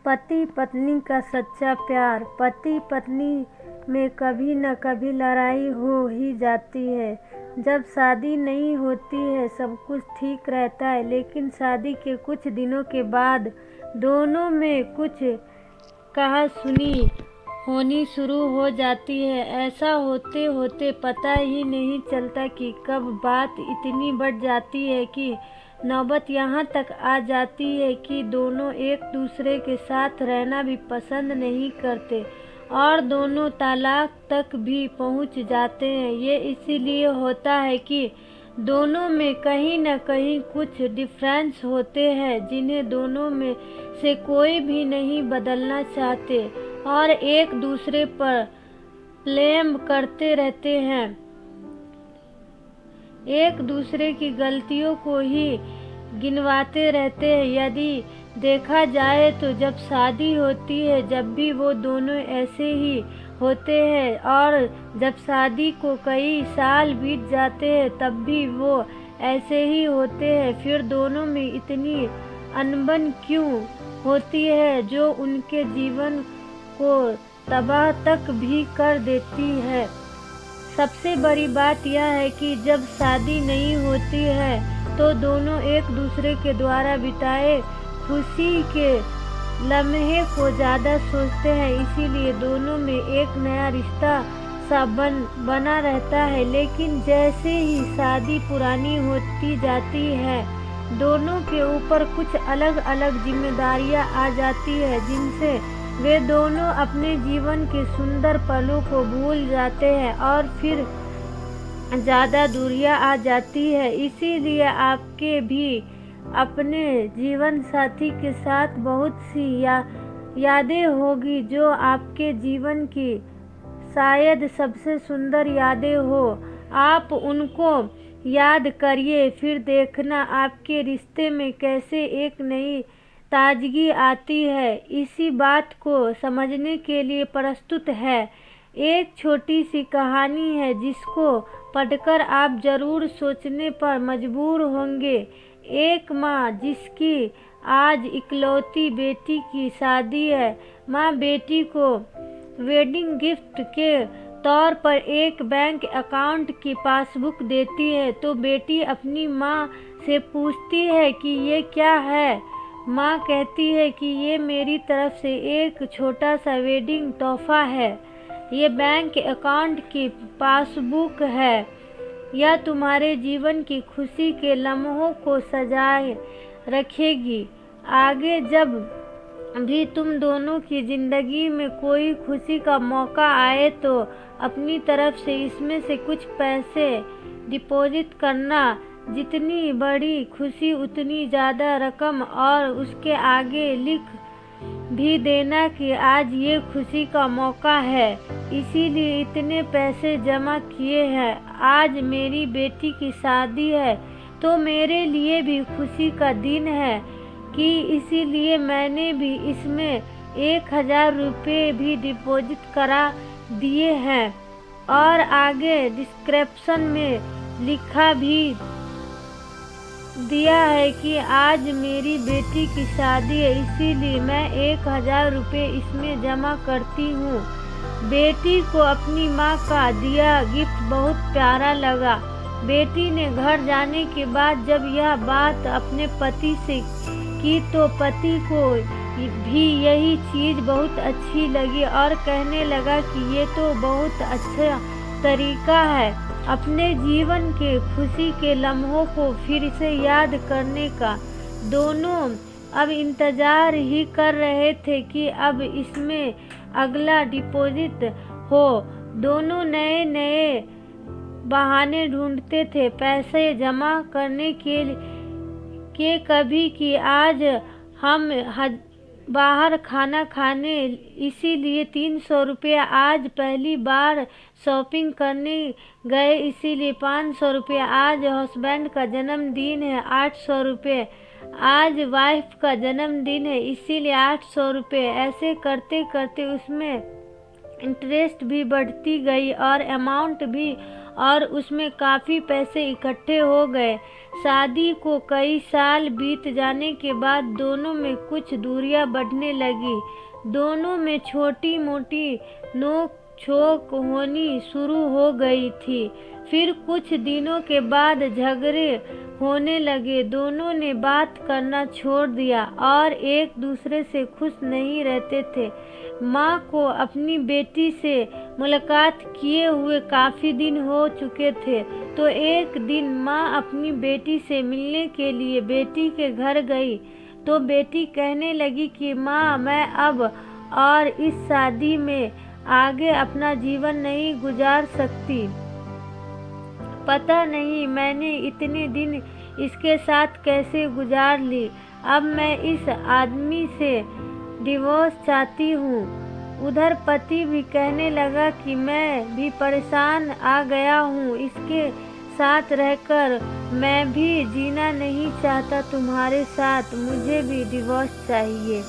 पति पत्नी का सच्चा प्यार। पति पत्नी में कभी न कभी लड़ाई हो ही जाती है। जब शादी नहीं होती है सब कुछ ठीक रहता है, लेकिन शादी के कुछ दिनों के बाद दोनों में कुछ कहा-सुनी होनी शुरू हो जाती है। ऐसा होते होते पता ही नहीं चलता कि कब बात इतनी बढ़ जाती है कि नौबत यहाँ तक आ जाती है कि दोनों एक दूसरे के साथ रहना भी पसंद नहीं करते और दोनों तलाक तक भी पहुँच जाते हैं। ये इसीलिए होता है कि दोनों में कहीं न कहीं कुछ डिफरेंस होते हैं जिन्हें दोनों में से कोई भी नहीं बदलना चाहते और एक दूसरे पर ब्लेम करते रहते हैं, एक दूसरे की गलतियों को ही गिनवाते रहते हैं। यदि देखा जाए तो जब शादी होती है जब भी वो दोनों ऐसे ही होते हैं और जब शादी को कई साल बीत जाते हैं तब भी वो ऐसे ही होते हैं। फिर दोनों में इतनी अनबन क्यों होती है जो उनके जीवन को तबाह तक भी कर देती है। सबसे बड़ी बात यह है कि जब शादी नहीं होती है तो दोनों एक दूसरे के द्वारा बिताए खुशी के लम्हे को ज़्यादा सोचते हैं, इसीलिए दोनों में एक नया रिश्ता सा बना रहता है। लेकिन जैसे ही शादी पुरानी होती जाती है दोनों के ऊपर कुछ अलग अलग जिम्मेदारियां आ जाती है जिनसे वे दोनों अपने जीवन के सुंदर पलों को भूल जाते हैं और फिर ज़्यादा दूरियां आ जाती है। इसीलिए आपके भी अपने जीवन साथी के साथ बहुत सी यादें होगी जो आपके जीवन की शायद सबसे सुंदर यादें हो। आप उनको याद करिए, फिर देखना आपके रिश्ते में कैसे एक नई ताजगी आती है। इसी बात को समझने के लिए प्रस्तुत है एक छोटी सी कहानी है जिसको पढ़कर आप जरूर सोचने पर मजबूर होंगे। एक माँ जिसकी आज इकलौती बेटी की शादी है। माँ बेटी को वेडिंग गिफ्ट के तौर पर एक बैंक अकाउंट की पासबुक देती है तो बेटी अपनी माँ से पूछती है कि ये क्या है। माँ कहती है कि ये मेरी तरफ से एक छोटा सा वेडिंग तोहफा है। ये बैंक अकाउंट की पासबुक है। यह तुम्हारे जीवन की खुशी के लम्हों को सजाए रखेगी। आगे जब भी तुम दोनों की ज़िंदगी में कोई खुशी का मौका आए तो अपनी तरफ से इसमें से कुछ पैसे डिपॉजिट करना। जितनी बड़ी खुशी उतनी ज़्यादा रकम और उसके आगे लिख भी देना कि आज ये खुशी का मौका है, इसीलिए इतने पैसे जमा किए हैं। आज मेरी बेटी की शादी है तो मेरे लिए भी खुशी का दिन है कि इसीलिए मैंने भी इसमें 1000 रुपये भी डिपॉजिट करा दिए हैं और आगे डिस्क्रिप्शन में लिखा भी दिया है कि आज मेरी बेटी की शादी है, इसीलिए मैं 1000 रुपये इसमें जमा करती हूँ। बेटी को अपनी माँ का दिया गिफ्ट बहुत प्यारा लगा। बेटी ने घर जाने के बाद जब यह बात अपने पति से की तो पति को भी यही चीज़ बहुत अच्छी लगी और कहने लगा कि ये तो बहुत अच्छा तरीका है अपने जीवन के खुशी के लम्हों को फिर से याद करने का। दोनों अब इंतज़ार ही कर रहे थे कि अब इसमें अगला डिपॉजिट हो। दोनों नए नए बहाने ढूंढते थे पैसे जमा करने के कभी कि आज हम बाहर खाना खाने, इसीलिए 300 रुपया। आज पहली बार शॉपिंग करने गए इसीलिए 500 रुपये। आज हस्बैंड का जन्मदिन है 800 रुपये। आज वाइफ का जन्मदिन है इसीलिए 800 रुपये। ऐसे करते करते उसमें इंटरेस्ट भी बढ़ती गई और अमाउंट भी और उसमें काफ़ी पैसे इकट्ठे हो गए। शादी को कई साल बीत जाने के बाद दोनों में कुछ दूरियां बढ़ने लगी। दोनों में छोटी मोटी नोक झोंक होनी शुरू हो गई थी। फिर कुछ दिनों के बाद झगड़े होने लगे। दोनों ने बात करना छोड़ दिया और एक दूसरे से खुश नहीं रहते थे। माँ को अपनी बेटी से मुलाकात किए हुए काफ़ी दिन हो चुके थे, तो एक दिन माँ अपनी बेटी से मिलने के लिए बेटी के घर गई। तो बेटी कहने लगी कि माँ, मैं अब और इस शादी में आगे अपना जीवन नहीं गुजार सकती। पता नहीं मैंने इतने दिन इसके साथ कैसे गुजार ली। अब मैं इस आदमी से डिवोर्स चाहती हूँ। उधर पति भी कहने लगा कि मैं भी परेशान आ गया हूँ, इसके साथ रहकर मैं भी जीना नहीं चाहता तुम्हारे साथ, मुझे भी डिवोर्स चाहिए।